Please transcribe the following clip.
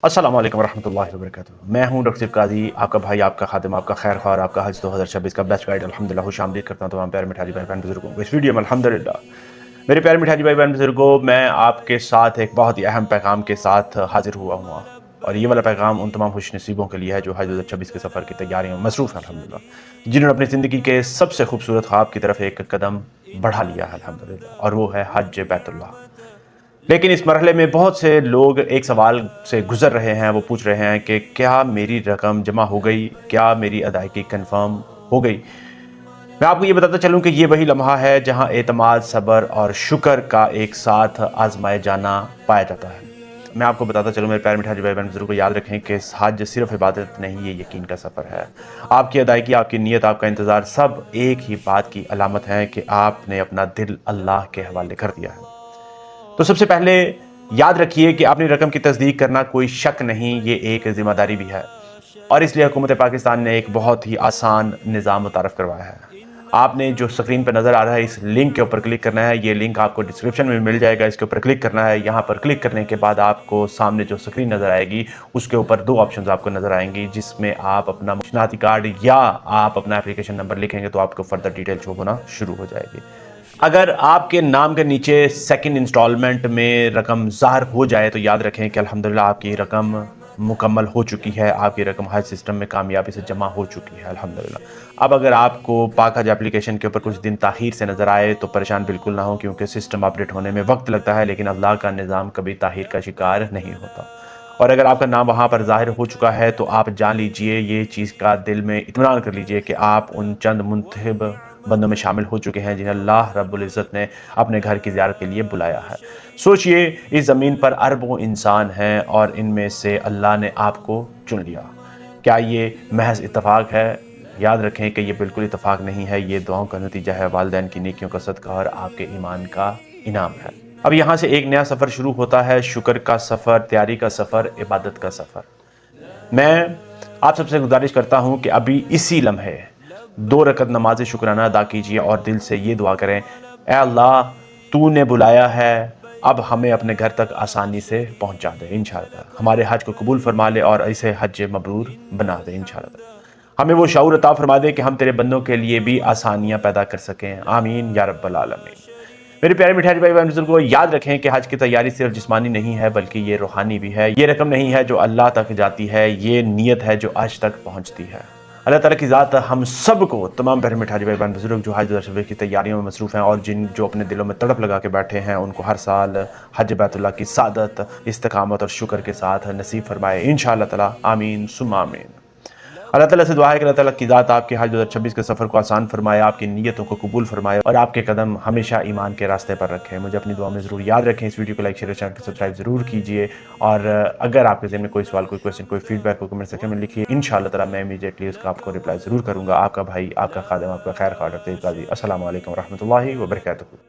अस्सलाम वालेकुम रहमतुल्लाहि व बरकातुहू। मैं हूं डॉक्टर काजी, आपका भाई, आपका खादिम, आपका खैर ख्वाह, आपका हज 2026 का बेस्ट गाइड अल्हम्दुलिल्लाह खुशामदीद करता हूं तमाम प्यारे मिठाई भाई बहन बुजुर्गों को इस वीडियो में। अल्हम्दुलिल्लाह मेरे प्यारे मिठाई भाई बहन बुजुर्गों, मैं आपके साथ एक बहुत ही अहम पैगाम के साथ हाजिर हुआ हूँ। और ये वाला पैगाम उन तमाम खुशनसीबों के लिए है जो हज 2026 के सफ़र की तैयारियों में मसरूफ़ है अल्हम्दुलिल्लाह, जिन्होंने अपनी ज़िंदगी के सबसे खूबसूरत ख्वाब की तरफ एक कदम बढ़ा लिया है अल्हम्दुलिल्लाह, और वो है हज बैतुल्लाह। लेकिन इस मरहले में बहुत से लोग एक सवाल से गुजर रहे हैं। वो पूछ रहे हैं कि क्या मेरी रकम जमा हो गई, क्या मेरी अदायगी कंफर्म हो गई। मैं आपको ये बताता चलूं कि ये वही लम्हा है जहां एतमाद, सब्र और शुक्र का एक साथ आजमाए जाना पाया जाता है। मैं आपको बताता चलूं मेरे प्यारे मिठाई भाई बहन बुजुर्गों को, याद रखें कि हज सिर्फ इबादत नहीं, ये यकीन का सफ़र है। आपकी अदायगी, आपकी नीयत, आपका इंतज़ार सब एक ही बात की अलामत है कि आपने अपना दिल अल्लाह के हवाले कर दिया है। तो सबसे पहले याद रखिए कि अपनी रकम की तस्दीक करना कोई शक नहीं, ये एक ज़िम्मेदारी भी है। और इसलिए हुकूमत पाकिस्तान ने एक बहुत ही आसान निज़ाम मुतारफ़ करवाया है। आपने जो स्क्रीन पर नज़र आ रहा है, इस लिंक के ऊपर क्लिक करना है। ये लिंक आपको डिस्क्रिप्शन में मिल जाएगा, इसके ऊपर क्लिक करना है। यहाँ पर क्लिक करने के बाद आपको सामने जो स्क्रीन नज़र आएगी, उसके ऊपर दो ऑप्शन आपको नज़र आएंगी, जिसमें आप अपना शनाख्ती कार्ड या आप अपना एप्लीकेशन नंबर लिखेंगे तो आपको फर्दर डिटेल शो होना शुरू हो जाएगी। अगर आपके नाम के नीचे सेकंड इंस्टॉलमेंट में रकम ज़ाहिर हो जाए तो याद रखें कि अल्हम्दुलिल्लाह आपकी रकम मुकम्मल हो चुकी है, आपकी रकम हज सिस्टम में कामयाबी से जमा हो चुकी है अल्हम्दुलिल्लाह। अब अगर आपको पाक हज एप्लीकेशन के ऊपर कुछ दिन ताख़ीर से नज़र आए तो परेशान बिल्कुल ना हो, क्योंकि सिस्टम अपडेट होने में वक्त लगता है, लेकिन अल्लाह का निज़ाम कभी ताख़ीर का शिकार नहीं होता। और अगर आपका नाम वहाँ पर ज़ाहिर हो चुका है तो आप जान लीजिए, ये चीज़ का दिल में इत्मीनान कर लीजिए कि आप उन चंद मुंतखब बंदों में शामिल हो चुके हैं जिन्हें अल्लाह रब्बुल इज़्ज़त ने अपने घर की ज़ियारत के लिए बुलाया है। सोचिए, इस ज़मीन पर अरबों इंसान हैं और इनमें से अल्लाह ने आपको चुन लिया। क्या ये महज इत्तफ़ाक है? याद रखें कि ये बिल्कुल इत्तफ़ाक नहीं है, ये दुआओं का नतीजा है, वालिदैन की नेकियों का सदका और आपके ईमान का इनाम है। अब यहाँ से एक नया सफ़र शुरू होता है, शुक्र का सफ़र, तैयारी का सफ़र, इबादत का सफ़र। मैं आप सबसे गुजारिश करता हूँ कि अभी इसी लम्हे 2 रकत नमाज शुक्राना अदा कीजिए और दिल से ये दुआ करें, ऐ अल्लाह, तूने बुलाया है, अब हमें अपने घर तक आसानी से पहुँचा दे इंशाअल्लाह। हमारे हज को कबूल फरमा ले और इसे हज मबरूर बना दे इंशाअल्लाह। हमें वो शऊर अता फरमा दे कि हम तेरे बंदों के लिए भी आसानियाँ पैदा कर सकें। आमीन या रब्बल आलमीन। मेरे प्यारे मिठाई भाई बहन बुजुर्गों, याद रखें कि हज की तैयारी सिर्फ जिस्मानी नहीं है, बल्कि ये रूहानी भी है। ये रकम नहीं है जो अल्लाह तक जाती है, ये नीयत है जो आज तक पहुँचती है। अल्लाह ताला की ज़ात हम सब को, तमाम प्यारे मिठाई भाई बहन बुजुर्ग जो हज 2026 की तैयारियों में मसरूफ़ हैं और जो अपने दिलों में तड़प लगा के बैठे हैं, उनको हर साल हज बैतुल्लाह की सादत, इस्तिकामत और शुक्र के साथ नसीब फरमाए इंशाअल्लाह ताला। आमीन सुम्मा आमीन। अल्लाह ताला से दुआ है कि अल्लाह ताला की ज़ात आपके हज 2026 के सफ़र को आसान फरमाए, आपकी नीयतों को कबूल फरमाए और आपके कदम हमेशा ईमान के रास्ते पर रखें। मुझे अपनी दुआ में ज़रूर याद रखें। इस वीडियो को लाइक, शेयर, चैनल को सब्सक्राइब ज़रूर कीजिए। और अगर आपके ज़हन में कोई सवाल, कोई क्वेश्चन, कोई फीडबैक हो, कमेंट सेक्शन में लिखिए। इंशाअल्लाह ताला मैं इमीडिएटली उसका आपको रिप्लाई ज़रूर करूँगा। आपका भाई, आपका खादिम, आपका खैर ख्वाह डॉक्टर काजी। अस्सलामु अलैकुम रहमतुल्लाहि व बरकातुहू।